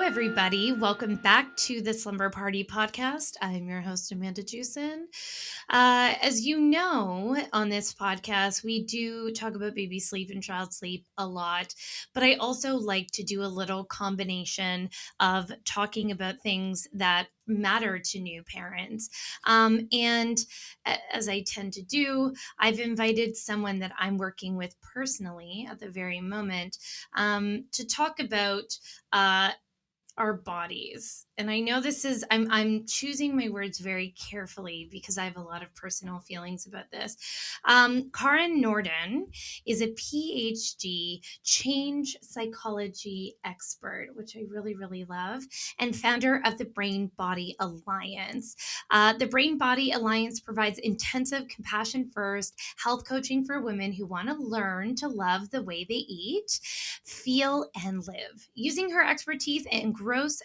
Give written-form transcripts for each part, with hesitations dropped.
everybody. Welcome back to the Slumber Party podcast. I'm your host, Amanda Jewson. As you know, on this podcast, we do talk about baby sleep and child sleep a lot, but I also like to do a little combination of talking about things that matter to new parents. And as I tend to do, I've invited someone that I'm working with personally at the very moment to talk about our bodies. And I know this is I'm choosing my words very carefully because I have a lot of personal feelings about this. Karin Nordin is a PhD change psychology expert, which I really, really love, and founder of the Brain Body Alliance. The Brain Body Alliance provides intensive compassion first health coaching for women who want to learn to love the way they eat, feel, and live. Using her expertise and growth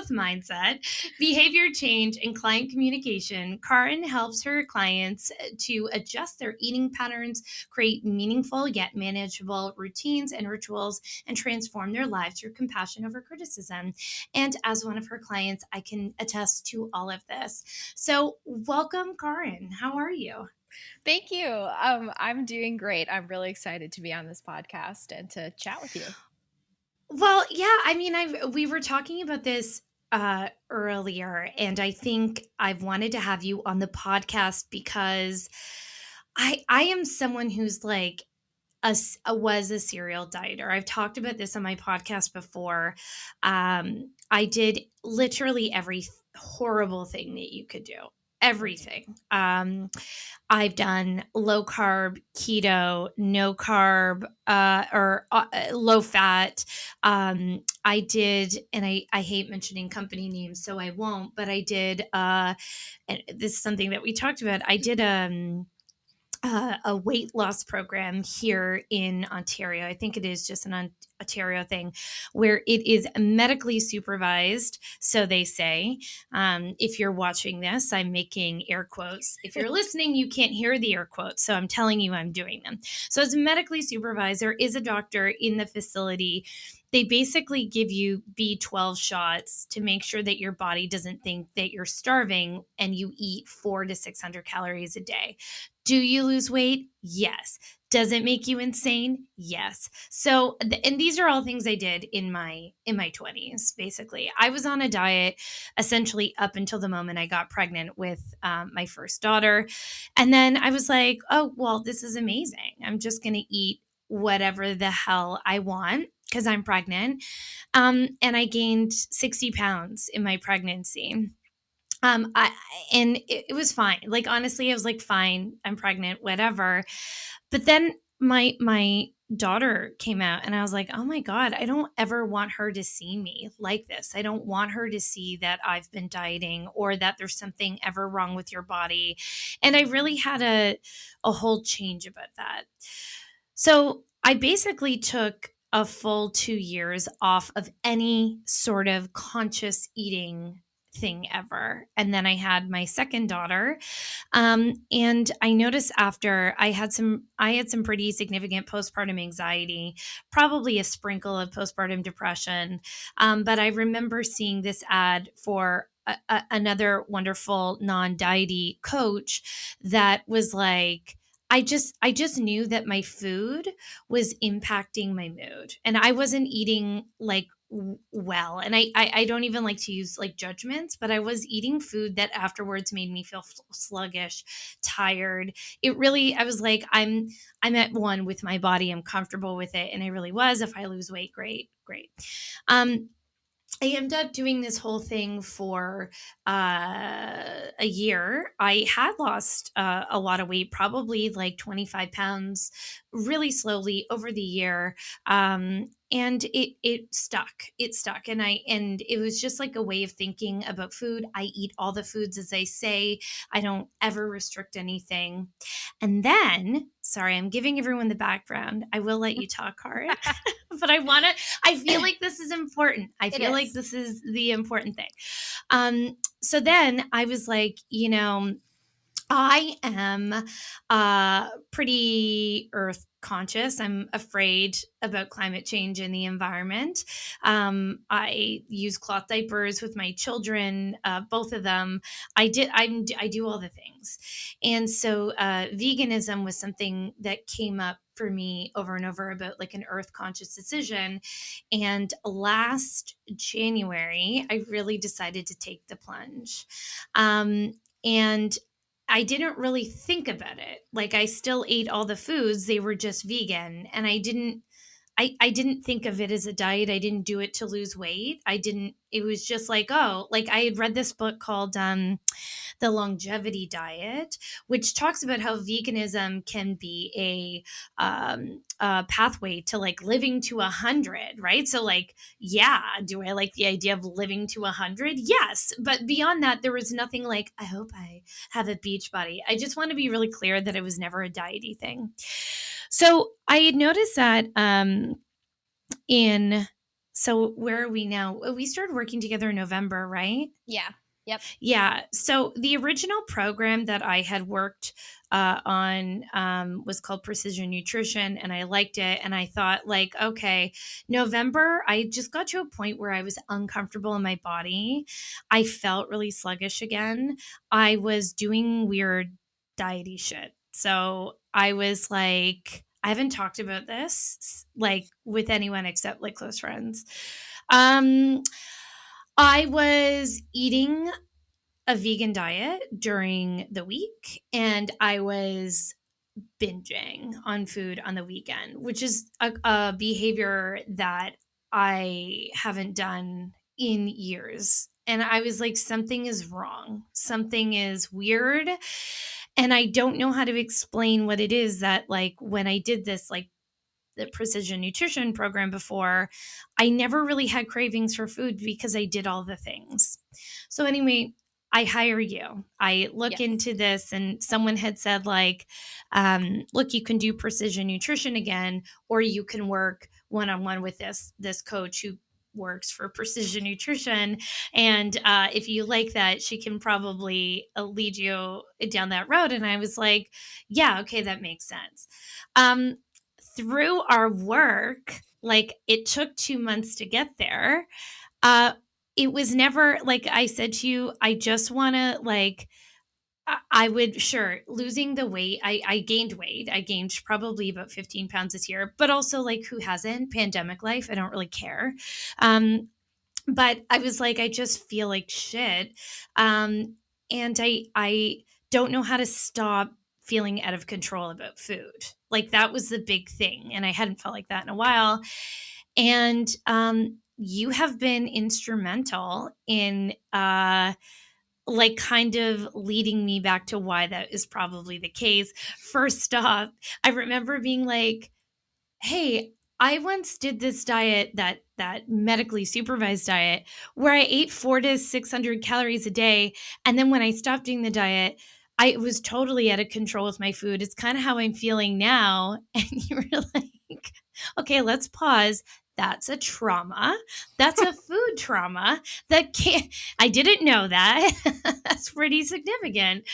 mindset, behavior change, and client communication, Karin helps her clients to adjust their eating patterns, create meaningful yet manageable routines and rituals, and transform their lives through compassion over criticism. And as one of her clients, I can attest to all of this. So welcome, Karin. How are you? Thank you. I'm doing great. I'm really excited to be on this podcast and to chat with you. Well, yeah, I mean, we were talking about this earlier, and I think I've wanted to have you on the podcast because I am someone who's like was a serial dieter. I've talked about this on my podcast before. I did literally every horrible thing that you could do. Everything. I've done low carb, keto, no carb, or low fat. I did, and I hate mentioning company names, so I won't, but I did, and this is something that we talked about. I did a weight loss program here in Ontario. I think it is just an Ontario thing where it is medically supervised. So they say, if you're watching this, I'm making air quotes. If you're listening, you can't hear the air quotes. So I'm telling you, I'm doing them. So it's medically supervised. There is a doctor in the facility. They basically give you B12 shots to make sure that your body doesn't think that you're starving and you eat 400 to 600 calories a day. Do you lose weight? Yes. Does it make you insane? Yes. So, and these are all things I did in my 20s. Basically, I was on a diet essentially up until the moment I got pregnant with my first daughter, and then I was like, oh well, this is amazing. I'm just going to eat whatever the hell I want because I'm pregnant. And I gained 60 pounds in my pregnancy. I and it was fine. Like honestly, I was like, fine, I'm pregnant, whatever. But then my daughter came out and I was like, oh my God, I don't ever want her to see me like this. I don't want her to see that I've been dieting or that there's something ever wrong with your body. And I really had a whole change about that. So I basically took a full 2 years off of any sort of conscious eating thing ever. And then I had my second daughter. And I noticed after I had some pretty significant postpartum anxiety, probably a sprinkle of postpartum depression. But I remember seeing this ad for another wonderful non-diety coach that was like, I just knew that my food was impacting my mood and I wasn't eating like well. And I don't even like to use like judgments, but I was eating food that afterwards made me feel sluggish, tired. I was like, I'm at one with my body. I'm comfortable with it. And I really was. If I lose weight, great, great. I ended up doing this whole thing for a year. I had lost a lot of weight, probably like 25 pounds, really slowly over the year. And it stuck. It stuck, and it was just like a way of thinking about food. I eat all the foods as I say. I don't ever restrict anything. And then, sorry, I'm giving everyone the background. I will let you talk, Karin, but I feel like this is important. I feel like this is the important thing. So then I was like, I am pretty earth conscious. I'm afraid about climate change and the environment. I use cloth diapers with my children, both of them. I do all the things, and so veganism was something that came up for me over and over about like an earth conscious decision. And last January, I really decided to take the plunge. And I didn't really think about it. Like I still ate all the foods, they were just vegan. And I didn't think of it as a diet. I didn't do it to lose weight. I didn't, it was just like, oh, like I had read this book called The Longevity Diet, which talks about how veganism can be a pathway to like living to 100, right? So, like, yeah, do I like the idea of living to 100? Yes. But beyond that, there was nothing like, I hope I have a beach body. I just want to be really clear that it was never a diety thing. So I had noticed that in, so where are we now? We started working together in November, right? Yeah. Yep. Yeah. So the original program that I had worked on was called Precision Nutrition, and I liked it. And I thought, like, okay, November, I just got to a point where I was uncomfortable in my body. I felt really sluggish again. I was doing weird diety shit. So I was like, I haven't talked about this like with anyone except like close friends. Um, I was eating a vegan diet during the week and I was binging on food on the weekend, which is a behavior that I haven't done in years. And I was like, something is wrong. Something is weird. And I don't know how to explain what it is that, like, when I did this, like, the precision nutrition program before, I never really had cravings for food because I did all the things. So anyway, I hire you. I look Yes. into this, and someone had said, like, look, you can do precision nutrition again, or you can work one on one with this coach who works for precision nutrition. And if you like that, she can probably lead you down that road. And I was like, yeah, okay, that makes sense. Um, Through our work, like it took 2 months to get there. Uh, it was never like I said to you, I just want to like, I would sure losing the weight. I gained weight. I gained probably about 15 pounds this year, but also like who hasn't? Pandemic life. I don't really care. Um, but I was like, I just feel like shit. And I don't know how to stop feeling out of control about food. Like that was the big thing. And I hadn't felt like that in a while. And you have been instrumental in like kind of leading me back to why that is probably the case. First off, I remember being like, hey, I once did this diet, that medically supervised diet, where I ate 400 to 600 calories a day, and then when I stopped doing the diet, I was totally out of control with my food. It's kind of how I'm feeling now. And you were like, okay, let's pause. That's a trauma. That's a food trauma that can't, I didn't know that. That's pretty significant.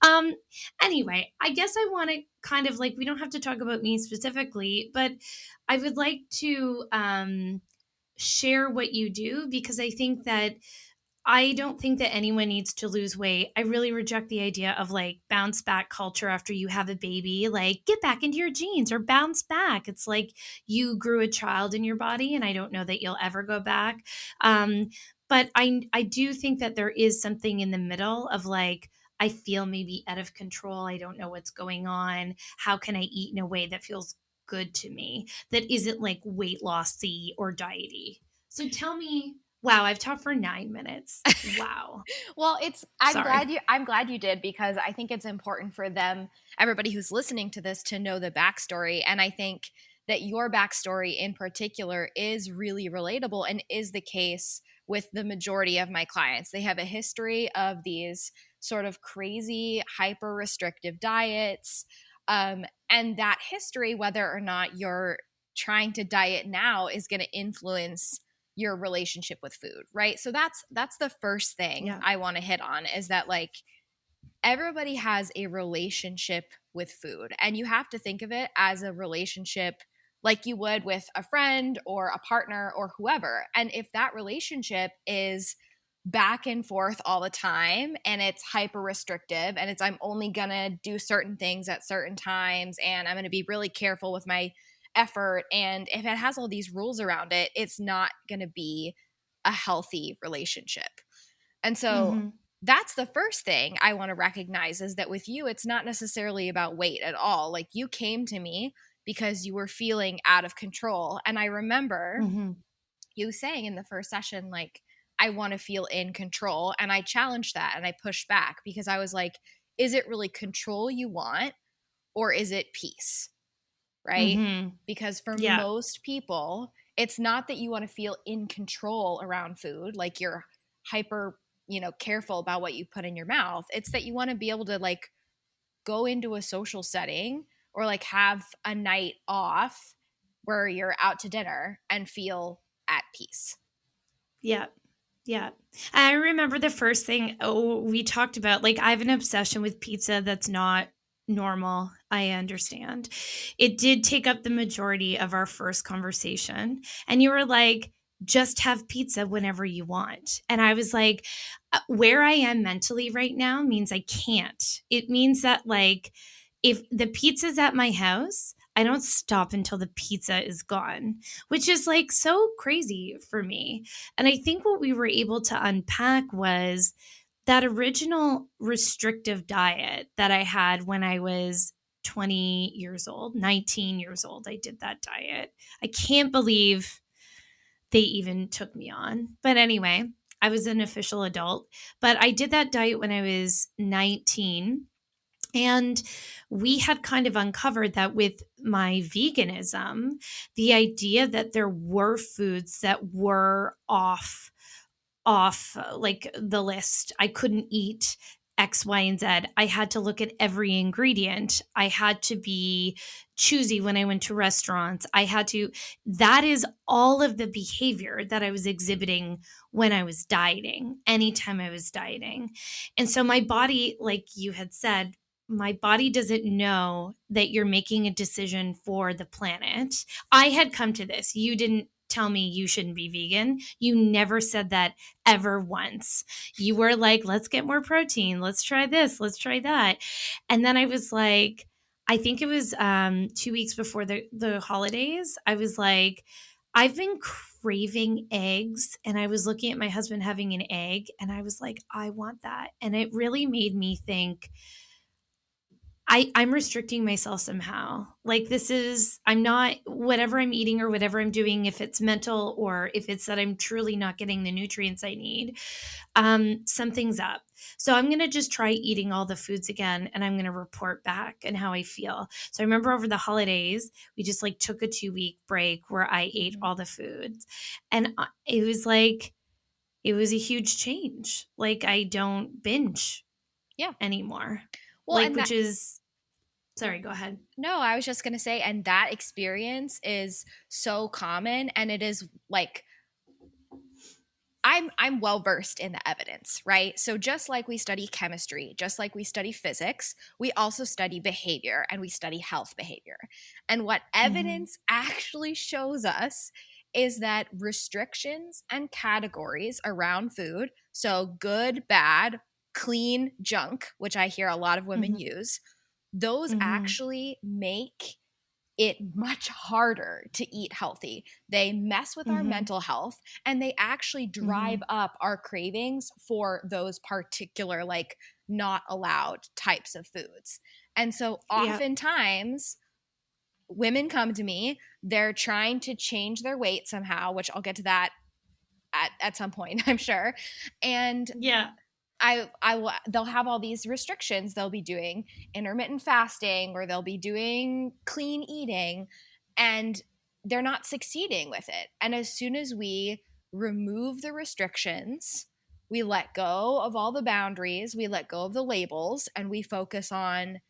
Um, anyway, I guess I want to kind of like, we don't have to talk about me specifically, but I would like to share what you do because I think that I don't think that anyone needs to lose weight. I really reject the idea of like bounce back culture after you have a baby, like get back into your jeans or bounce back. It's like you grew a child in your body, and I don't know that you'll ever go back. But I do think that there is something in the middle of like, I feel maybe out of control. I don't know what's going on. How can I eat in a way that feels good to me that isn't like weight lossy or diety? So tell me. Wow, I've talked for 9 minutes. Wow. Well, it's Sorry. I'm glad you did, because I think it's important for them, everybody who's listening to this, to know the backstory. And I think that your backstory in particular is really relatable and is the case with the majority of my clients. They have a history of these sort of crazy hyper restrictive diets. And that history, whether or not you're trying to diet now, is going to influence your relationship with food, right? So that's the first thing Yeah. I want to hit on, is that, like, everybody has a relationship with food, and you have to think of it as a relationship like you would with a friend or a partner or whoever. And if that relationship is back and forth all the time and it's hyper restrictive and it's I'm only going to do certain things at certain times and I'm going to be really careful with my effort, and if it has all these rules around it, it's not going to be a healthy relationship. And so Mhm. that's the first thing I want to recognize, is that with you, it's not necessarily about weight at all. Like, you came to me because you were feeling out of control. And I remember Mhm. you saying in the first session, like, I want to feel in control. And I challenged that and I pushed back because I was like, is it really control you want, or is it peace? Right? Mhm. Because for Yeah. most people, it's not that you want to feel in control around food, like you're hyper, careful about what you put in your mouth. It's that you want to be able to like go into a social setting or like have a night off where you're out to dinner and feel at peace. Yeah. Yeah. I remember the first thing we talked about, like, I have an obsession with pizza that's not normal. I understand. It did take up the majority of our first conversation. And you were like, just have pizza whenever you want. And I was like, where I am mentally right now means I can't. It means that, like, if the pizza's at my house, I don't stop until the pizza is gone, which is like so crazy for me. And I think what we were able to unpack was that original restrictive diet that I had when I was 20 years old, 19 years old. I did that diet. I can't believe they even took me on. But anyway, I was an official adult, but I did that diet when I was 19. And we had kind of uncovered that with my veganism, the idea that there were foods that were off like the list. I couldn't eat X, Y, and Z. I had to look at every ingredient. I had to be choosy when I went to restaurants. That is all of the behavior that I was exhibiting when I was dieting, anytime I was dieting. And so my body, like you had said, my body doesn't know that you're making a decision for the planet. I had come to this. You didn't tell me you shouldn't be vegan. You never said that ever once. You were like, let's get more protein. Let's try this. Let's try that. And then I was like, I think it was 2 weeks before the holidays. I was like, I've been craving eggs. And I was looking at my husband having an egg. And I was like, I want that. And it really made me think, I'm restricting myself somehow. Like, I'm not, whatever I'm eating or whatever I'm doing, if it's mental or if it's that I'm truly not getting the nutrients I need, something's up. So I'm going to just try eating all the foods again and I'm going to report back and how I feel. So I remember over the holidays, we just like took a 2 week break where I ate Mhm. all the foods. And it was like, it was a huge change. Like, I don't binge Yeah. anymore. Well, Like, and that, which is, sorry, go ahead. no, I was just going to say, and that experience is so common, and it is like, I'm well versed in the evidence, right? So just like we study chemistry, just like we study physics, we also study behavior and we study health behavior. And what Mhm. evidence actually shows us is that restrictions and categories around food, so good, bad, clean, junk, which I hear a lot of women Mhm. use, those Mhm. actually make it much harder to eat healthy. They mess with our Mhm. mental health, and they actually drive Mhm. up our cravings for those particular, like, not allowed types of foods. And so Yep. oftentimes women come to me, they're trying to change their weight somehow, which I'll get to that at some point, I'm sure. And Yeah. they'll have all these restrictions. They'll be doing intermittent fasting or they'll be doing clean eating, and they're not succeeding with it. And as soon as we remove the restrictions, we let go of all the boundaries, we let go of the labels, and we focus on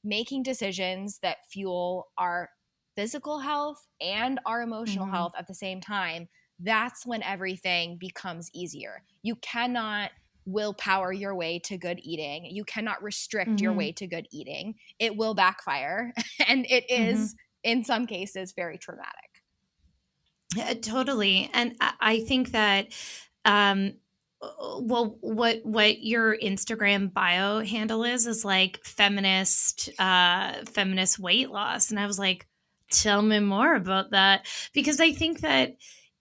making decisions that fuel our physical health and our emotional Mhm. health at the same time. That's when everything becomes easier. You cannot willpower your way to good eating. You cannot restrict your way Mhm. to good eating. It will backfire. And it is, Mhm. in some cases, very traumatic. Yeah, totally. And I think that, um, well, what your Instagram bio handle is like feminist weight loss, and I was like, tell me more about that, because I think that,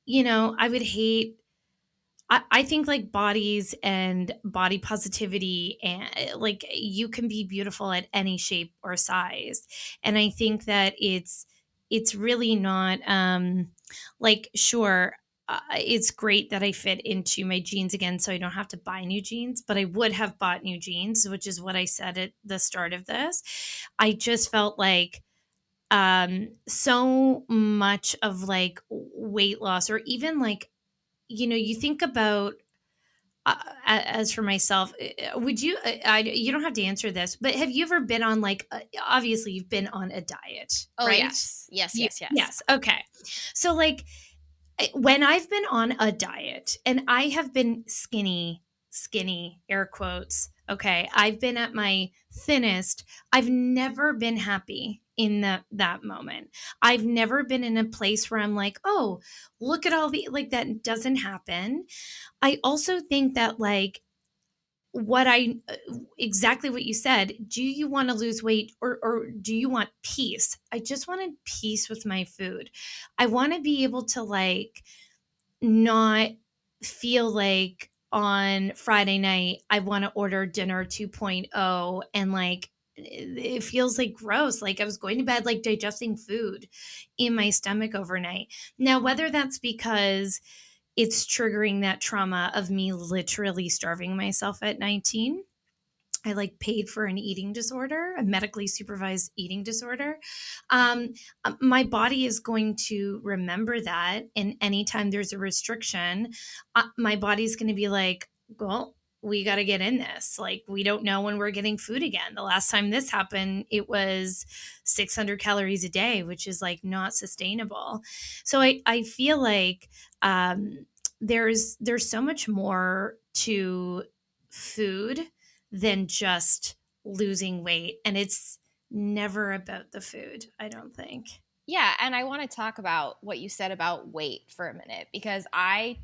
I would hate. I think like bodies and body positivity, and like you can be beautiful at any shape or size. And I think that it's really not like, sure, it's great that I fit into my jeans again so I don't have to buy new jeans, but I would have bought new jeans, which is what I said at the start of this. I just felt like so much of like weight loss, or even like, you think about, as for myself, would you? You don't have to answer this, but have you ever been on like? Obviously, you've been on a diet, Oh, right? yes. Yes, You, yes, yes. yes. Okay. So, like, when I've been on a diet, and I have been skinny, air quotes. Okay, I've been at my thinnest. I've never been happy in that moment. I've never been in a place where I'm like, oh, look at all the, like, that doesn't happen. I also think that, like, what I exactly what you said, do you want to lose weight, or do you want peace? I just wanted peace with my food. I want to be able to, like, not feel like on Friday night I want to order dinner 2.0, and like it feels like gross, like I was going to bed like digesting food in my stomach overnight. Now, whether that's because it's triggering that trauma of me literally starving myself at 19. I like paid for an eating disorder, a medically supervised eating disorder. Um, my body is going to remember that. And anytime there's a restriction, my body's going to be like, well, we got to get in this. Like, we don't know when we're getting food again. The last time this happened, it was 600 calories a day, which is like not sustainable. So I feel like, there's so much more to food than just losing weight. And it's never about the food, I don't think. Yeah, and I want to talk about what you said about weight for a minute, because I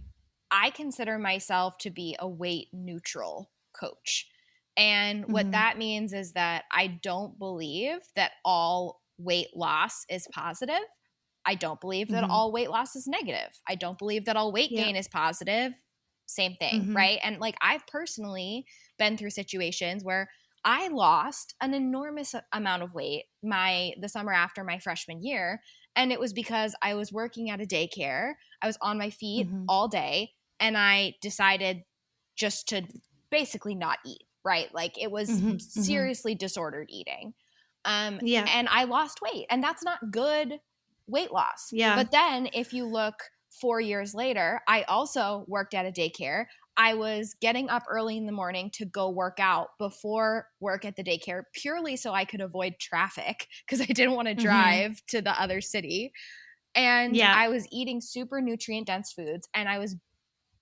consider myself to be a weight neutral coach. And what Mhm. that means is that I don't believe that all weight loss is positive. I don't believe that Mhm. all weight loss is negative. I don't believe that all weight Yep. gain is positive. Same thing, Mhm. right? And like, I've personally been through situations where I lost an enormous amount of weight the summer after my freshman year, and it was because I was working at a daycare. I was on my feet Mhm. all day, and I decided just to basically not eat, right? Like, it was Mhm. Mhm. seriously disordered eating. Yeah. And I lost weight, and that's not good weight loss. Yeah. But then if you look 4 years later, I also worked at a daycare. I was getting up early in the morning to go work out before work at the daycare, purely so I could avoid traffic because I didn't want to Mhm. drive to the other city. And Yeah. I was eating super nutrient dense foods, and I was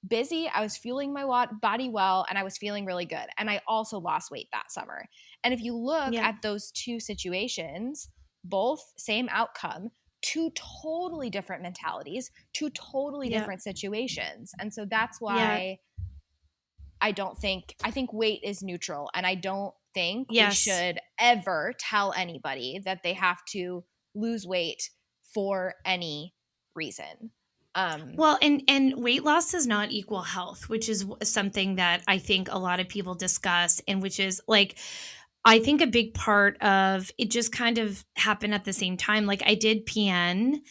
busy. I was fueling my body well, and I was feeling really good. And I also lost weight that summer. And if you look Yeah. at those two situations, both same outcome, two totally different mentalities, two totally Yeah. different situations. And so that's Yeah. why I think weight is neutral, and I don't think we Yes. should ever tell anybody that they have to lose weight for any reason. Um, Well, and weight loss does not equal health, which is something that I think a lot of people discuss, and which is like, I think a big part of it just kind of happened at the same time. Like, I did PN,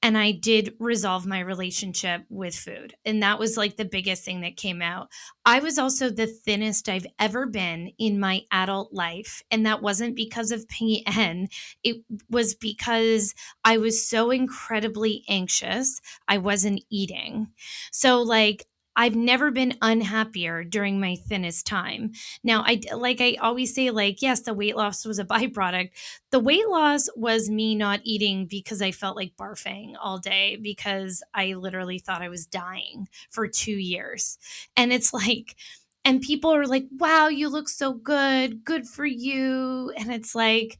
and I did resolve my relationship with food. And that was like the biggest thing that came out. I was also the thinnest I've ever been in my adult life. And that wasn't because of PN. It was because I was so incredibly anxious. I wasn't eating. So, like, I've never been unhappier during my thinnest time. Now, like I always say, like, yes, the weight loss was a byproduct. The weight loss was me not eating because I felt like barfing all day, because I literally thought I was dying for 2 years. And it's like, And people are like, wow, you look so good. Good for you. And it's like,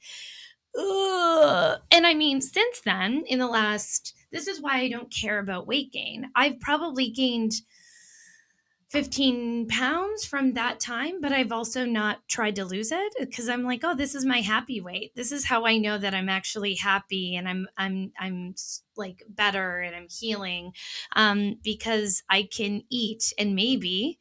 ugh. And I mean, since then, this is why I don't care about weight gain. I've probably gained 15 pounds from that time, but I've also not tried to lose it because I'm like, oh, this is my happy weight. This is how I know that I'm actually happy and I'm like better and I'm healing, because I can eat and maybe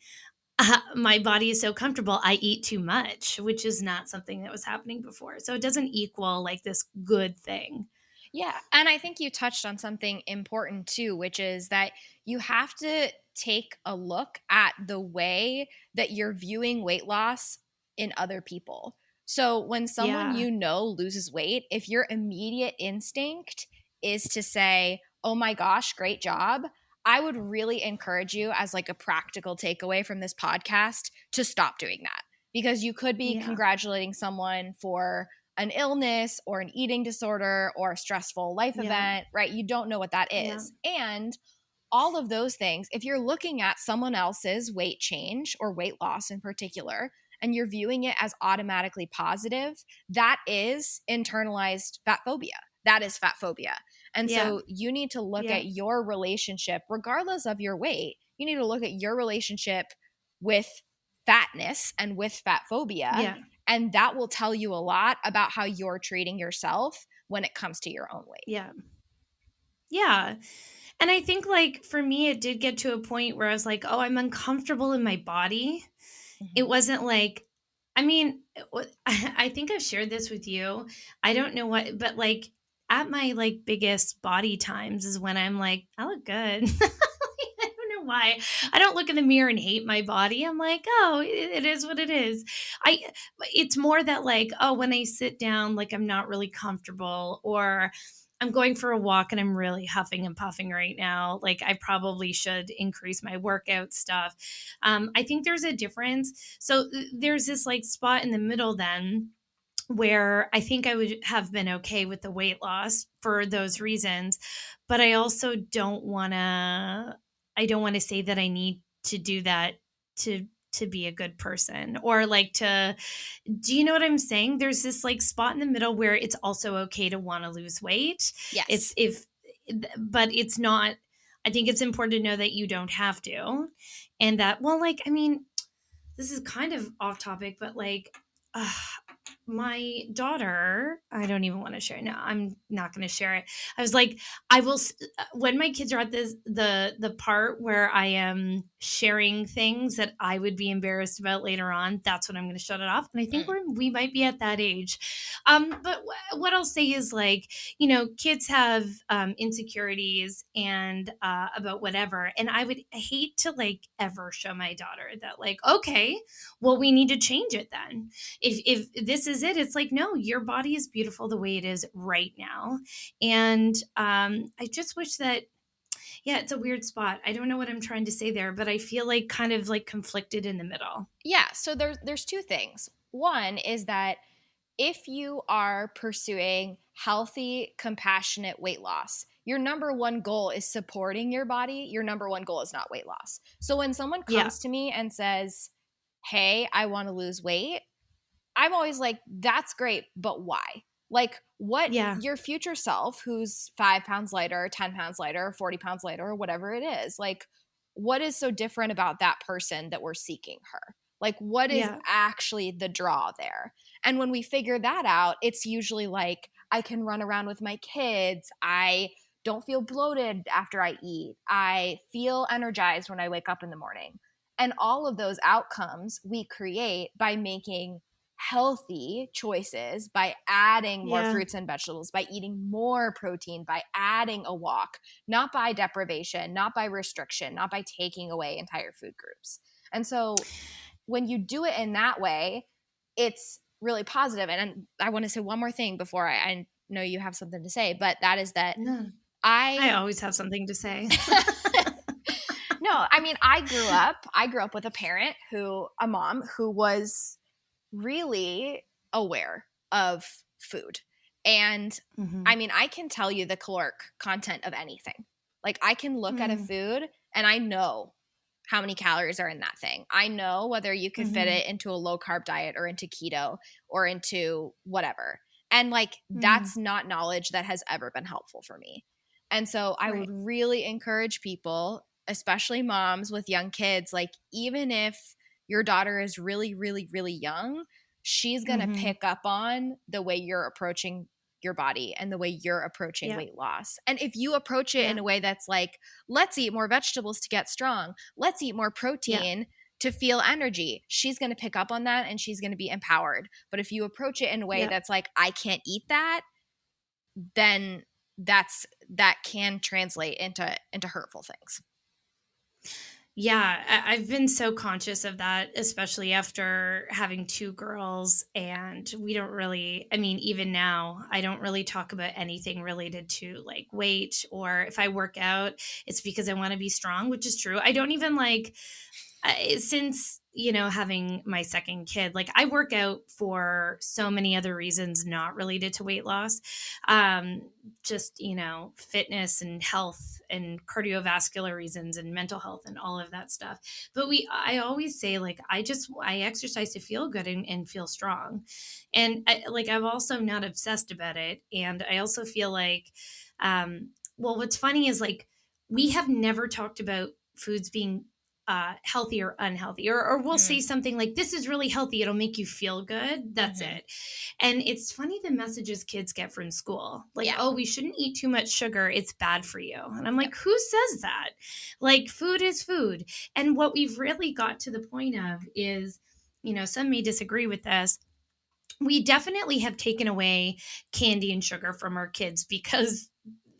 my body is so comfortable. I eat too much, which is not something that was happening before. So it doesn't equal like this good thing. Yeah. And I think you touched on something important too, which is that you have to take a look at the way that you're viewing weight loss in other people. So when someone Yeah. you know loses weight, if your immediate instinct is to say, "Oh my gosh, great job," I would really encourage you as like a practical takeaway from this podcast to stop doing that, because you could be Yeah. congratulating someone for an illness or an eating disorder or a stressful life Yeah. event, right? You don't know what that Yeah. is. And all of those things, if you're looking at someone else's weight change or weight loss in particular, and you're viewing it as automatically positive, that is internalized fat phobia. That is fat phobia. And Yeah. so you need to look Yeah. at your relationship, regardless of your weight, you need to look at your relationship with fatness and with fat phobia. Yeah. And that will tell you a lot about how you're treating yourself when it comes to your own weight. Yeah. Yeah. And I think, like, for me, it did get to a point where I was like, "Oh, I'm uncomfortable in my body." It Mhm. wasn't like, I mean, I think I've shared this with you. I don't know what, but, like, at my, like, biggest body times is when I'm like, "I look good." I don't know why. I don't look in the mirror and hate my body. I'm like, "Oh, it is what it is." I It's more that, like, oh, when I sit down, like, I'm not really comfortable, or I'm going for a walk and I'm really huffing and puffing right now. Like, I probably should increase my workout stuff. I think there's a difference. So there's this like spot in the middle then where I think I would have been okay with the weight loss for those reasons, but I don't want to say that I need to do that to be a good person, or like to, do you know what I'm saying? There's this like spot in the middle where it's also okay to want to lose weight. It's Yes. if But it's not, I think it's important to know that you don't have to. And that, well, like, I mean, this is kind of off topic, but like, uh, my daughter, I don't even want to share it. No, I'm not going to share it. I was like, when my kids are at the part where I am sharing things that I would be embarrassed about later on, that's when I'm going to shut it off. And I think Mm. we might be at that age. But what I'll say is, like, kids have insecurities and about whatever, and I would hate to like ever show my daughter that, like, okay, well, we need to change it then. If this is it, it's like, no, your body is beautiful the way it is right now. And I just wish that, yeah, it's a weird spot. I don't know what I'm trying to say there, but I feel like kind of like conflicted in the middle. Yeah, so there's two things. One is that if you are pursuing healthy, compassionate weight loss, your number one goal is supporting your body. Your number one goal is not weight loss. So when someone Yeah. comes to me and says, "Hey, I want to lose weight," I'm always like, "That's great, but why?" Like, what Yeah. your future self, who's 5 pounds lighter, 10 pounds lighter, 40 pounds lighter, or whatever it is, like, what is so different about that person that we're seeking her? Like, what is Yeah. actually the draw there? And when we figure that out, it's usually like, I can run around with my kids. I don't feel bloated after I eat. I feel energized when I wake up in the morning. And all of those outcomes we create by making healthy choices, by adding more Yeah. fruits and vegetables, by eating more protein, by adding a walk, not by deprivation, not by restriction, not by taking away entire food groups. And so when you do it in that way, it's really positive. And I want to say one more thing before I know you have something to say, but that is that No, I I always have something to say. no, I mean, I grew up with a mom who was really aware of food. And I Mhm. mean, I can tell you the caloric content of anything. Like, I can look at a Mm. food and I know how many calories are in that thing. I know whether you could fit Mhm. it into a low carb diet or into keto or into whatever. And like, Mm. that's not knowledge that has ever been helpful for me. And so I would Right. really encourage people, especially moms with young kids, like, even if your daughter is really, really, really young, she's going to Mhm. pick up on the way you're approaching your body and the way you're approaching Yep. weight loss. And if you approach it in Yep. a way that's like, let's eat more vegetables to get strong, let's eat more Yep. protein to feel energy, she's going to pick up on that and she's going to be empowered. But if you approach it in a way Yep. that's like, I can't eat that, then that can translate into hurtful things. Yeah, I've been so conscious of that, especially after having 2 girls, and we don't really, I mean, even now, I don't really talk about anything related to, like, weight, or if I work out, it's because I wanna be strong, which is true. I don't even, like, since, having my second kid, like, I work out for so many other reasons not related to weight loss. Just, fitness and health and cardiovascular reasons and mental health and all of that stuff. But I always say, like, I exercise to feel good and feel strong. And I'm also not obsessed about it. And I also feel like, well, what's funny is, like, we have never talked about foods being healthy or unhealthy, or we'll say Mm, something like, this is really healthy, it'll make you feel good, that's mm-hmm. it. And it's funny the messages kids get from school, like, Yeah. oh, we shouldn't eat too much sugar, it's bad for you. And I'm Yep. like, who says that? Like, food is food. And what we've really got to the point of is, some may disagree with this, we definitely have taken away candy and sugar from our kids because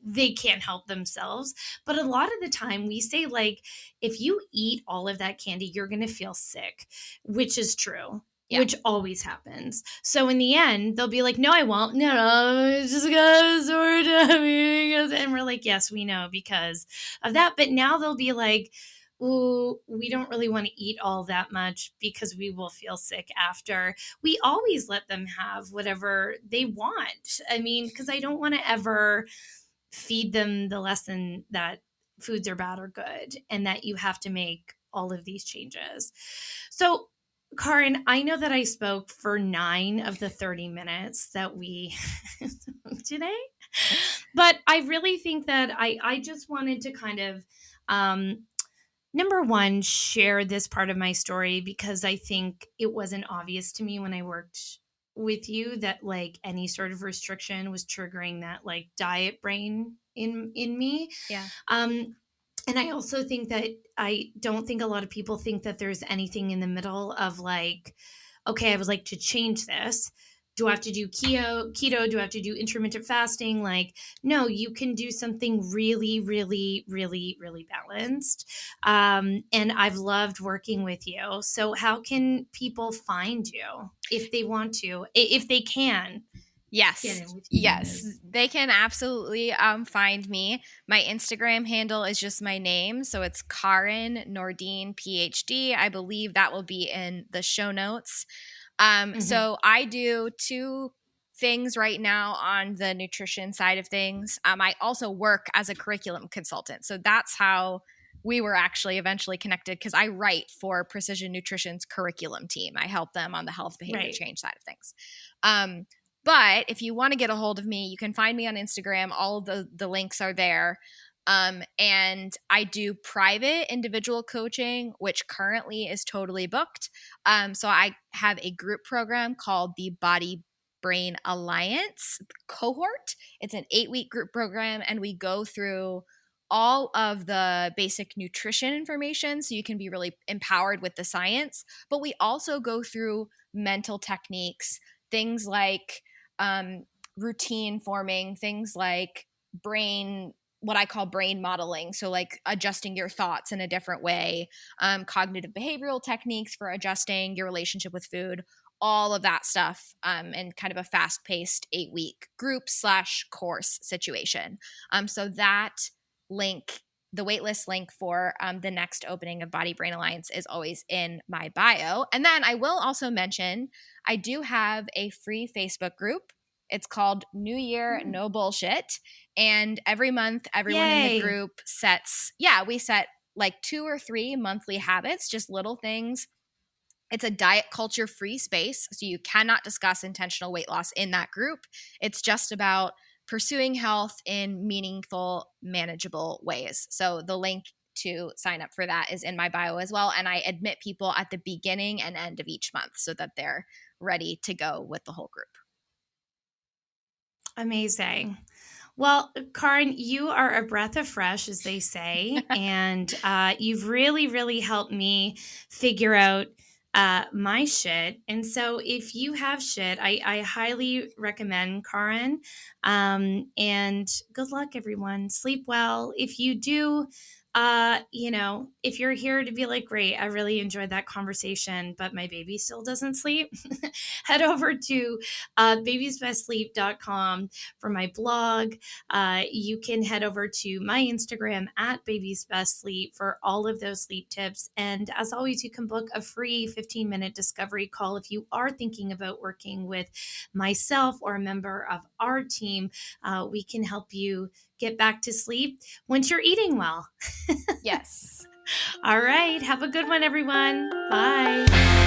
they can't help themselves. But a lot of the time we say, like, if you eat all of that candy, you're going to feel sick, which is true, Yeah. which always happens. So in the end, they'll be like, no, I won't. No, no, it's just because we're done eating it. And we're like, yes, we know because of that. But now they'll be like, ooh, we don't really want to eat all that much because we will feel sick after. We always let them have whatever they want. I mean, because I don't want to ever feed them the lesson that foods are bad or good and that you have to make all of these changes. So, Karin, I know that I spoke for 9 of the 30 minutes that we today, but I really think that I just wanted to kind of, number one, share this part of my story because I think it wasn't obvious to me when I worked with you that, like, any sort of restriction was triggering that, like, diet brain in me. Yeah. Um, and I also think that I don't think a lot of people think that there's anything in the middle of, like, okay, I would like to change this. Do I have to do keto? Do I have to do intermittent fasting? Like, no, you can do something really, really, really, really balanced. And I've loved working with you. So, how can people find you if they want to, if they can get Yes. in with you on Yes. this? They can absolutely find me. My Instagram handle is just my name. So it's Karin Nordin PHD. I believe that will be in the show notes. Hmm. So I do two things right now on the nutrition side of things. I also work as a curriculum consultant. So that's how we were actually eventually connected because I write for Precision Nutrition's curriculum team. I help them on the health behavior Right. change side of things. Um, but if you want to get a hold of me, you can find me on Instagram. All of the links are there. And I do private individual coaching, which currently is totally booked. So I have a group program called the Body Brain Alliance cohort. It's an 8-week group program, and we go through all of the basic nutrition information so you can be really empowered with the science. But we also go through mental techniques, things like routine forming, things like brain what I call brain modeling. So, like adjusting your thoughts in a different way, cognitive behavioral techniques for adjusting your relationship with food, all of that stuff, and kind of a fast paced 8-week group slash course situation. So, that link, the waitlist link for the next opening of Body Brain Alliance is always in my bio. And then I will also mention I do have a free Facebook group. It's called New Year Mm. No Bullshit. And every month, everyone in the Yay. group sets, yeah, we set like 2 or 3 monthly habits, just little things. It's a diet culture free space, so you cannot discuss intentional weight loss in that group. It's just about pursuing health in meaningful, manageable ways. So the link to sign up for that is in my bio as well. And I admit people at the beginning and end of each month so that they're ready to go with the whole group. Amazing. Well, Karin, you are a breath of fresh, as they say, and you've really, really helped me figure out my shit. And so, if you have shit, I highly recommend Karin. And good luck, everyone. Sleep well. If you do, if you're here to be like, great, I really enjoyed that conversation, but my baby still doesn't sleep, head over to babiesbestsleep.com for my blog. You can head over to my Instagram at Baby's Best Sleep for all of those sleep tips. And as always, you can book a free 15-minute discovery call if you are thinking about working with myself or a member of our team. We can help you get back to sleep once you're eating well. Yes. All right. Have a good one, everyone. Bye.